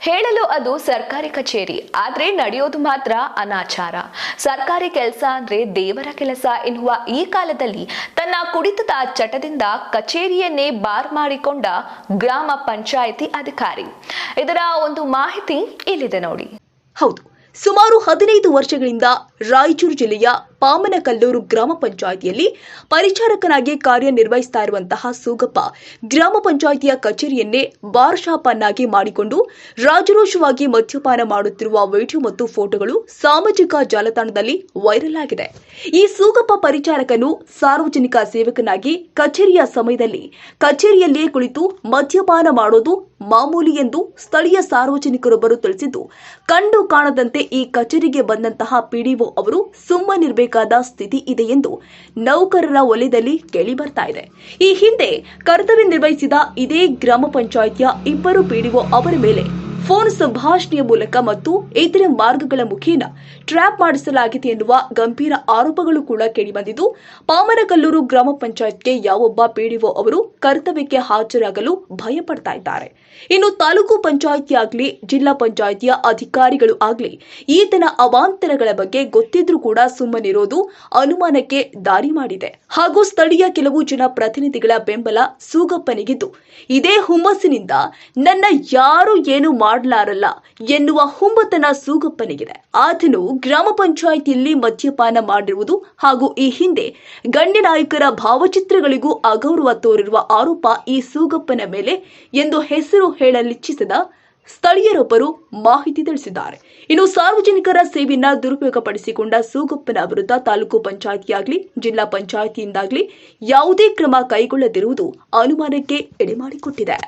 ಹೇಳಲು ಅದು ಸರ್ಕಾರಿ ಕಚೇರಿ, ಆದ್ರೆ ನಡೆಯೋದು ಮಾತ್ರ ಅನಾಚಾರ. ಸರ್ಕಾರಿ ಕೆಲಸ ಅಂದ್ರೆ ದೇವರ ಕೆಲಸ ಎನ್ನುವ ಈ ಕಾಲದಲ್ಲಿ ತನ್ನ ಕುಡಿತದ ಚಟದಿಂದ ಕಚೇರಿಯನ್ನೇ ಬಾರ್ ಮಾಡಿಕೊಂಡ ಗ್ರಾಮ ಪಂಚಾಯಿತಿ ಅಧಿಕಾರಿ. ಇದರ ಒಂದು ಮಾಹಿತಿ ಇಲ್ಲಿದೆ ನೋಡಿ. ಹೌದು, ಸುಮಾರು 15 ವರ್ಷಗಳಿಂದ ರಾಯಚೂರು ಜಿಲ್ಲೆಯ ಪಾಮನಕಲ್ಲೂರು ಗ್ರಾಮ ಪಂಚಾಯಿತಿಯಲ್ಲಿ ಪರಿಚಾರಕನಾಗಿ ಕಾರ್ಯನಿರ್ವಹಿಸ್ತಾ ಇರುವಂತಹ ಸೂಗಪ್ಪ ಗ್ರಾಮ ಪಂಚಾಯಿತಿಯ ಕಚೇರಿಯನ್ನೇ ಬಾರ್ ಶಾಪ್ ಅನ್ನಾಗಿ ಮಾಡಿಕೊಂಡು ರಾಜರೋಷವಾಗಿ ಮದ್ಯಪಾನ ಮಾಡುತ್ತಿರುವ ವಿಡಿಯೋ ಮತ್ತು ಫೋಟೋಗಳು ಸಾಮಾಜಿಕ ಜಾಲತಾಣದಲ್ಲಿ ವೈರಲ್ ಆಗಿದೆ. ಈ ಸೂಗಪ್ಪ ಪರಿಚಾರಕನು ಸಾರ್ವಜನಿಕ ಸೇವಕನಾಗಿ ಕಚೇರಿಯ ಸಮಯದಲ್ಲಿ ಕಚೇರಿಯಲ್ಲೇ ಕುಳಿತು ಮದ್ಯಪಾನ ಮಾಡೋದು ಮಾಮೂಲಿ ಎಂದು ಸ್ಥಳೀಯ ಸಾರ್ವಜನಿಕರೊಬ್ಬರು ತಿಳಿಸಿದ್ದು, ಕಂಡು ಕಾಣದಂತೆ ಈ ಕಚೇರಿಗೆ ಬಂದಂತಹ ಪಿಡಿಒ ಅವರು ಸುಮ್ಮನಿರಬೇಕಾದ ಸ್ಥಿತಿ ಇದೆ ಎಂದು ನೌಕರರ ವಲಯದಲ್ಲಿ ಕೇಳಿ ಬರ್ತಾ ಇದೆ. ಈ ಹಿಂದೆ ಕರ್ತವ್ಯ ನಿರ್ವಹಿಸಿದ ಇದೇ ಗ್ರಾಮ ಪಂಚಾಯಿತಿಯ ಇಬ್ಬರು ಪಿಡಿಒ ಅವರ ಮೇಲೆ ಫೋನ್ ಸಂಭಾಷಣೆಯ ಮೂಲಕ ಮತ್ತು ಇತರೆ ಮಾರ್ಗಗಳ ಮುಖೇನ ಟ್ರ್ಯಾಪ್ ಮಾಡಿಸಲಾಗಿದೆ ಎನ್ನುವ ಗಂಭೀರ ಆರೋಪಗಳು ಕೂಡ ಕೇಳಿಬಂದಿದ್ದು, ಪಾಮನಕಲ್ಲೂರು ಗ್ರಾಮ ಪಂಚಾಯತ್ಗೆ ಯಾವೊಬ್ಬ ಪಿಡಿಒ ಅವರು ಕರ್ತವ್ಯಕ್ಕೆ ಹಾಜರಾಗಲು ಭಯ ಪಡ್ತಾ ಇದ್ದಾರೆ. ಇನ್ನು ತಾಲೂಕು ಪಂಚಾಯಿತಿ ಆಗಲಿ, ಜಿಲ್ಲಾ ಪಂಚಾಯಿತಿಯ ಅಧಿಕಾರಿಗಳು ಆಗಲಿ ಈತನ ಅವಾಂತರಗಳ ಬಗ್ಗೆ ಗೊತ್ತಿದ್ರೂ ಕೂಡ ಸುಮ್ಮನಿರೋದು ಅನುಮಾನಕ್ಕೆ ದಾರಿ ಮಾಡಿದೆ. ಹಾಗೂ ಸ್ಥಳೀಯ ಕೆಲವು ಜನ ಪ್ರತಿನಿಧಿಗಳ ಬೆಂಬಲ ಸೂಗಪ್ಪನಿಗಿದ್ದು, ಇದೇ ಹುಮ್ಮಸ್ಸಿನಿಂದ ನನ್ನ ಯಾರು ಏನು ಮಾಡಲಾರಲ್ಲ ಎನ್ನುವ ಹುಮ್ಮತನ ಸೂಗಪ್ಪನಿಗಿದೆ. ಆತನು ಗ್ರಾಮ ಪಂಚಾಯಿತಿಯಲ್ಲಿ ಮದ್ಯಪಾನ ಮಾಡಿರುವುದು ಹಾಗೂ ಈ ಹಿಂದೆ ಗಣ್ಯ ನಾಯಕರ ಭಾವಚಿತ್ರಗಳಿಗೂ ಅಗೌರವ ತೋರಿರುವ ಆರೋಪ ಈ ಸೂಗಪ್ಪನ ಮೇಲೆ ಎಂದು ಹೆಸರು ಹೇಳಲಿಚ್ಛಿಸದ ಸ್ಥಳೀಯರೊಬ್ಬರು ಮಾಹಿತಿ ತಿಳಿಸಿದ್ದಾರೆ. ಇನ್ನು ಸಾರ್ವಜನಿಕರ ಸೇವೆಯನ್ನ ದುರುಪಯೋಗಪಡಿಸಿಕೊಂಡ ಸೂಗಪ್ಪನ ವಿರುದ್ಧ ತಾಲೂಕು ಪಂಚಾಯಿತಿಯಾಗಲಿ, ಜಿಲ್ಲಾ ಪಂಚಾಯಿತಿಯಿಂದಾಗಲಿ ಯಾವುದೇ ಕ್ರಮ ಕೈಗೊಳ್ಳದಿರುವುದು ಅನುಮಾನಕ್ಕೆ ಎಡೆಮಾಡಿಕೊಟ್ಟಿದೆ.